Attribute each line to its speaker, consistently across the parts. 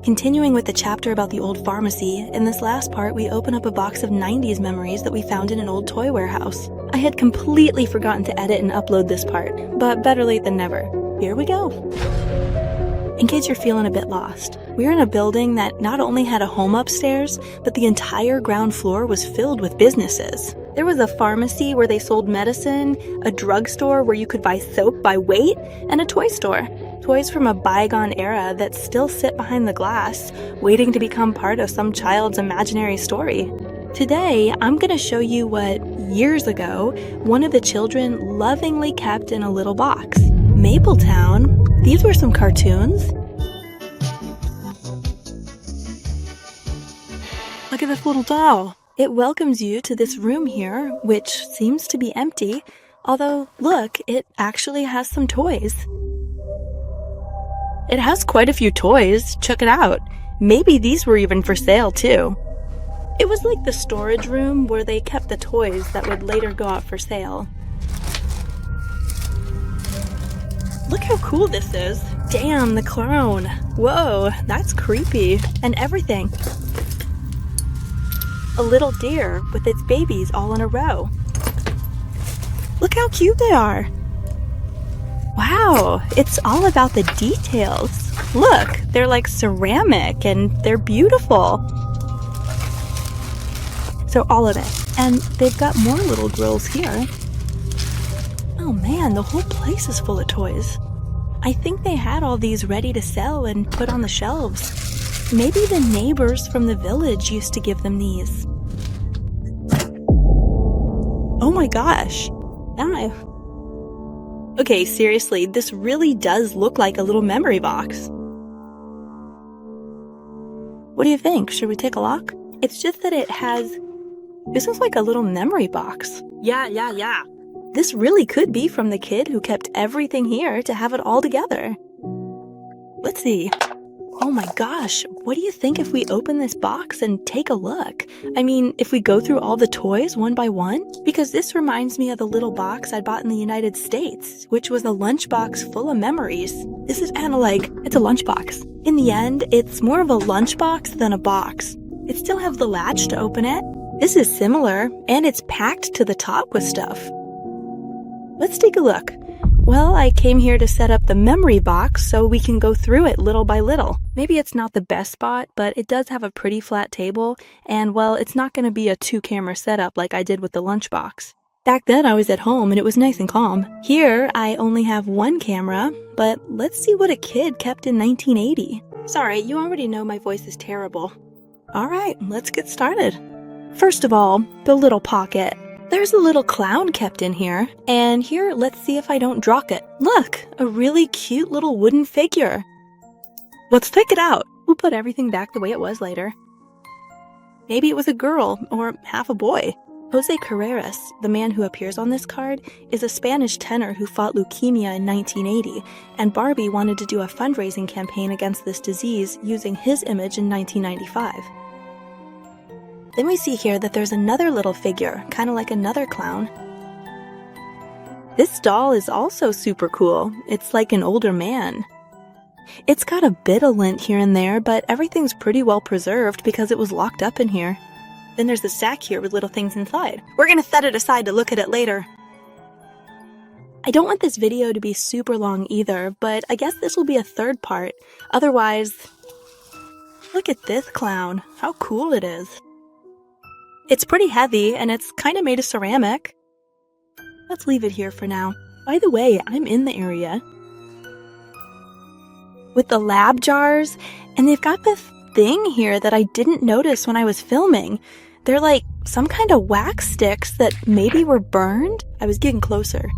Speaker 1: Continuing with the chapter about the old pharmacy, in this last part we open up a box of 90s memories that we found in an old toy warehouse. I had completely forgotten to edit and upload this part, but better late than never. Here we go. In case you're feeling a bit lost, we're in a building that not only had a home upstairs, but the entire ground floor was filled with businesses. There was a pharmacy where they sold medicine, a drugstore where you could buy soap by weight, and a toy store. Toys from a bygone era that still sit behind the glass, waiting to become part of some child's imaginary story. Today, I'm going to show you what, years ago, one of the children lovingly kept in a little box. Mapletown? These were some cartoons. Look at this little doll. It welcomes you to this room here, which seems to be empty, although, look, it actually has some toys. It has quite a few toys, check it out. Maybe these were even for sale too. It was like the storage room where they kept the toys that would later go out for sale. Look how cool this is. Damn, the clown. Whoa, that's creepy. And everything. A little deer with its babies all in a row. Look how cute they are. Wow, it's all about the details. Look, they're like ceramic and they're beautiful. So all of it. And they've got more little grills here. Oh man, the whole place is full of toys. I think they had all these ready to sell and put on the shelves. Maybe the neighbors from the village used to give them these. Oh my gosh. Okay, seriously, this really does look like a little memory box. What do you think? Should we take a look? It's just that this is like a little memory box. Yeah. This really could be from the kid who kept everything here to have it all together. Let's see. Oh my gosh, what do you think if we open this box and take a look? I mean, if we go through all the toys one by one? Because this reminds me of the little box I bought in the United States, which was a lunchbox full of memories. This is kind of like, it's a lunchbox. In the end, it's more of a lunchbox than a box. It still has the latch to open it. This is similar, and it's packed to the top with stuff. Let's take a look. Well, I came here to set up the memory box so we can go through it little by little. Maybe it's not the best spot, but it does have a pretty flat table, and well, it's not going to be a 2-camera setup like I did with the lunchbox. Back then I was at home and it was nice and calm. Here I only have 1 camera, but let's see what a kid kept in 1980. Sorry, you already know my voice is terrible. Alright, let's get started. First of all, the little pocket. There's a little clown kept in here, and here, let's see if I don't drop it. Look, a really cute little wooden figure. Let's take it out. We'll put everything back the way it was later. Maybe it was a girl, or half a boy. Jose Carreras, the man who appears on this card, is a Spanish tenor who fought leukemia in 1980, and Barbie wanted to do a fundraising campaign against this disease using his image in 1995. Then we see here that there's another little figure, kind of like another clown. This doll is also super cool. It's like an older man. It's got a bit of lint here and there, but everything's pretty well preserved because it was locked up in here. Then there's the sack here with little things inside. We're gonna set it aside to look at it later. I don't want this video to be super long either, but I guess this will be a 3rd part. Otherwise, look at this clown. How cool it is. It's pretty heavy, and it's kind of made of ceramic. Let's leave it here for now. By the way, I'm in the area with the lab jars, and they've got this thing here that I didn't notice when I was filming. They're like some kind of wax sticks that maybe were burned. I was getting closer.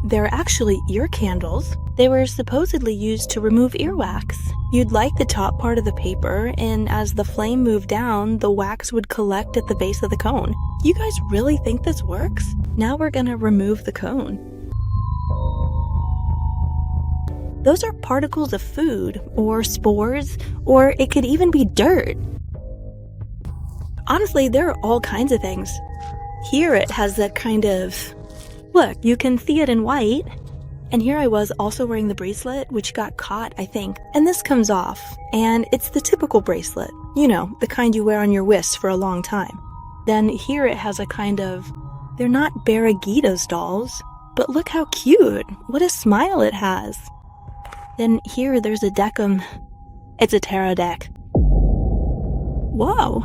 Speaker 1: They're actually ear candles. They were supposedly used to remove earwax. You'd light the top part of the paper, and as the flame moved down, the wax would collect at the base of the cone. You guys really think this works? Now we're gonna remove the cone. Those are particles of food, or spores, or it could even be dirt. Honestly, there are all kinds of things. Here it has that kind of... Look, you can see it in white. And here I was also wearing the bracelet, which got caught, I think. And this comes off, and it's the typical bracelet. You know, the kind you wear on your wrist for a long time. Then here it has a kind of... They're not Barragita's dolls, but look how cute. What a smile it has. Then here there's a decum. It's a tarot deck. Whoa.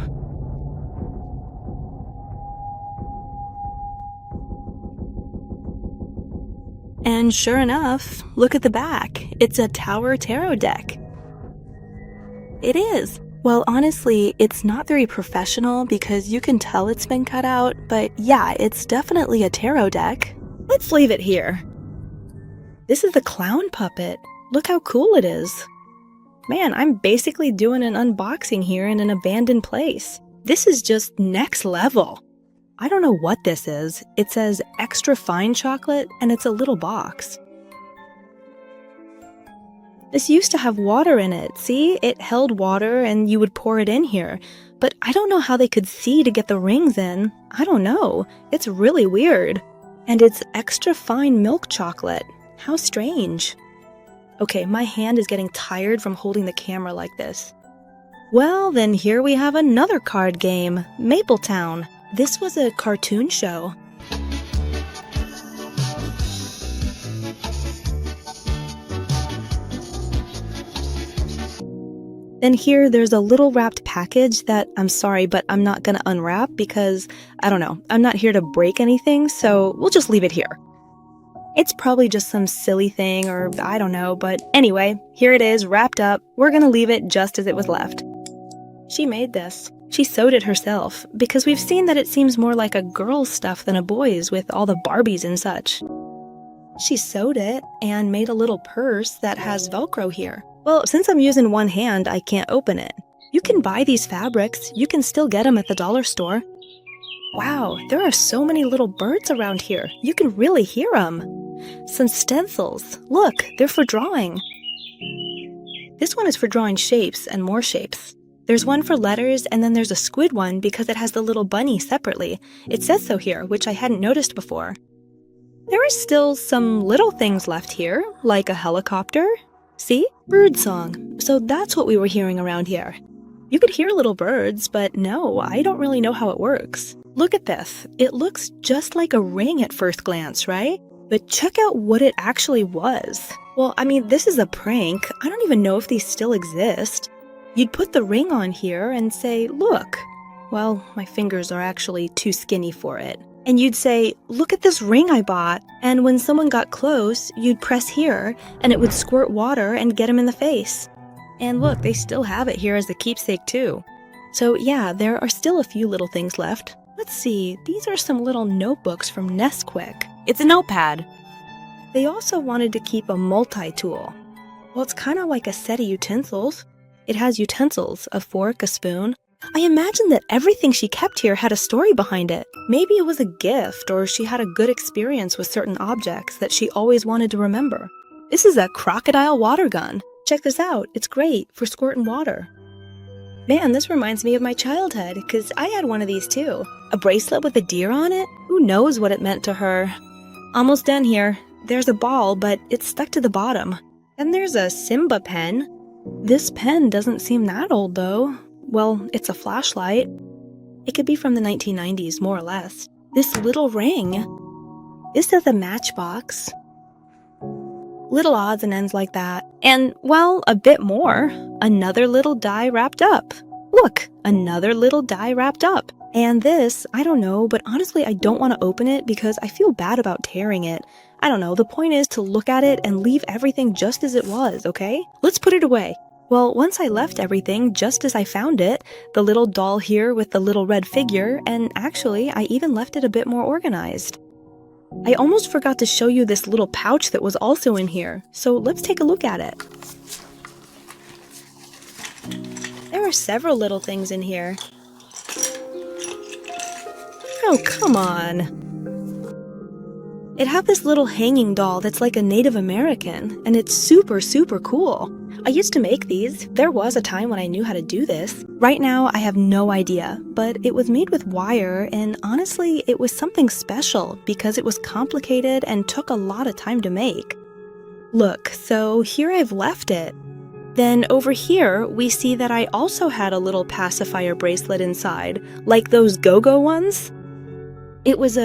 Speaker 1: And sure enough, look at the back. It's a Tower Tarot deck. It is. Well, honestly, it's not very professional because you can tell it's been cut out, but yeah, it's definitely a tarot deck. Let's leave it here. This is the clown puppet. Look how cool it is. Man, I'm basically doing an unboxing here in an abandoned place. This is just next level. I don't know what this is. It says extra fine chocolate and it's a little box. This used to have water in it. See? It held water and you would pour it in here. But I don't know how they could see to get the rings in. I don't know. It's really weird. And it's extra fine milk chocolate. How strange. Okay, my hand is getting tired from holding the camera like this. Well, then here we have another card game, Mapletown. This was a cartoon show. Then here there's a little wrapped package that I'm sorry, but I'm not gonna unwrap because, I don't know, I'm not here to break anything, so we'll just leave it here. It's probably just some silly thing or I don't know, but anyway, here it is wrapped up. We're gonna leave it just as it was left. She made this. She sewed it herself because we've seen that it seems more like a girl's stuff than a boy's with all the Barbies and such. She sewed it and made a little purse that has Velcro here. Well, since I'm using one hand, I can't open it. You can buy these fabrics. You can still get them at the dollar store. Wow, there are so many little birds around here. You can really hear them. Some stencils. Look, they're for drawing. This one is for drawing shapes and more shapes. There's one for letters, and then there's a squid one because it has the little bunny separately. It says so here, which I hadn't noticed before. There are still some little things left here, like a helicopter. See? Bird song. So that's what we were hearing around here. You could hear little birds, but no, I don't really know how it works. Look at this. It looks just like a ring at first glance, right? But check out what it actually was. Well, I mean, this is a prank. I don't even know if these still exist. You'd put the ring on here and say, look. Well, my fingers are actually too skinny for it. And you'd say, look at this ring I bought. And when someone got close, you'd press here, and it would squirt water and get them in the face. And look, they still have it here as a keepsake too. So yeah, there are still a few little things left. Let's see, these are some little notebooks from Nesquik. It's a notepad. They also wanted to keep a multi-tool. Well, it's kind of like a set of utensils. It has utensils, a fork, a spoon. I imagine that everything she kept here had a story behind it. Maybe it was a gift, or she had a good experience with certain objects that she always wanted to remember. This is a crocodile water gun. Check this out, it's great for squirting water. Man, this reminds me of my childhood, because I had one of these too. A bracelet with a deer on it? Who knows what it meant to her? Almost done here. There's a ball, but it's stuck to the bottom. Then there's a Simba pen. This pen doesn't seem that old though. Well, it's a flashlight. It could be from the 1990s, more or less. This little ring. This is a matchbox. Little odds and ends like that. And, well, a bit more. Another little die wrapped up. Look, another little die wrapped up. And this, I don't know, but honestly I don't want to open it because I feel bad about tearing it. I don't know, the point is to look at it and leave everything just as it was, okay? Let's put it away. Well, once I left everything just as I found it, the little doll here with the little red figure, and actually, I even left it a bit more organized. I almost forgot to show you this little pouch that was also in here, so let's take a look at it. There are several little things in here. Oh, come on. It had this little hanging doll that's like a Native American, and it's super, super cool. I used to make these. There was a time when I knew how to do this. Right now, I have no idea, but it was made with wire, and honestly, it was something special because it was complicated and took a lot of time to make. Look, so here I've left it. Then over here, we see that I also had a little pacifier bracelet inside, like those go-go ones. It was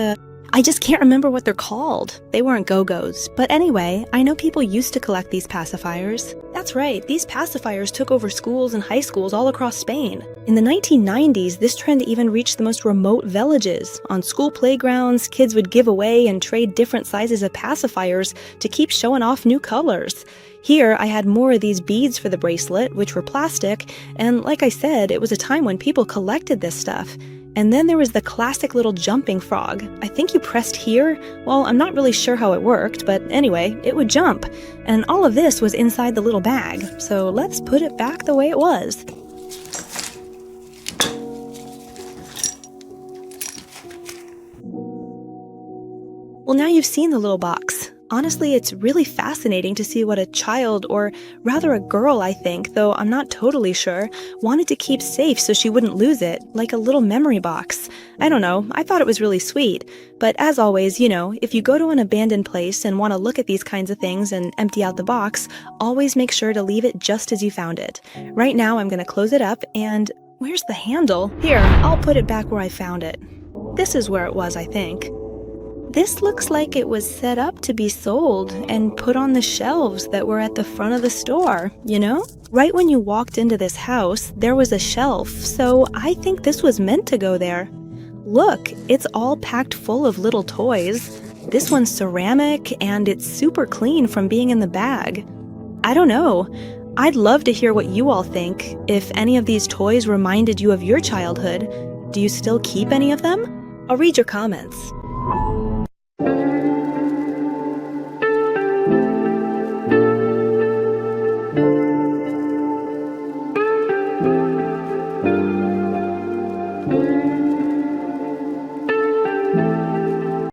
Speaker 1: I just can't remember what they're called. They weren't go-go's. But anyway, I know people used to collect these pacifiers. That's right, these pacifiers took over schools and high schools all across Spain. In the 1990s, this trend even reached the most remote villages. On school playgrounds, kids would give away and trade different sizes of pacifiers to keep showing off new colors. Here, I had more of these beads for the bracelet, which were plastic, and like I said, it was a time when people collected this stuff. And then there was the classic little jumping frog. I think you pressed here. Well, I'm not really sure how it worked, but anyway, it would jump. And all of this was inside the little bag, so let's put it back the way it was. Well, now you've seen the little box. Honestly, it's really fascinating to see what a child, or rather a girl, I think, though I'm not totally sure, wanted to keep safe so she wouldn't lose it, like a little memory box. I don't know, I thought it was really sweet. But as always, if you go to an abandoned place and want to look at these kinds of things and empty out the box, always make sure to leave it just as you found it. Right now, I'm going to close it up and... where's the handle? Here, I'll put it back where I found it. This is where it was, I think. This looks like it was set up to be sold and put on the shelves that were at the front of the store, Right when you walked into this house, there was a shelf, so I think this was meant to go there. Look, it's all packed full of little toys. This one's ceramic, and it's super clean from being in the bag. I don't know. I'd love to hear what you all think. If any of these toys reminded you of your childhood, do you still keep any of them? I'll read your comments.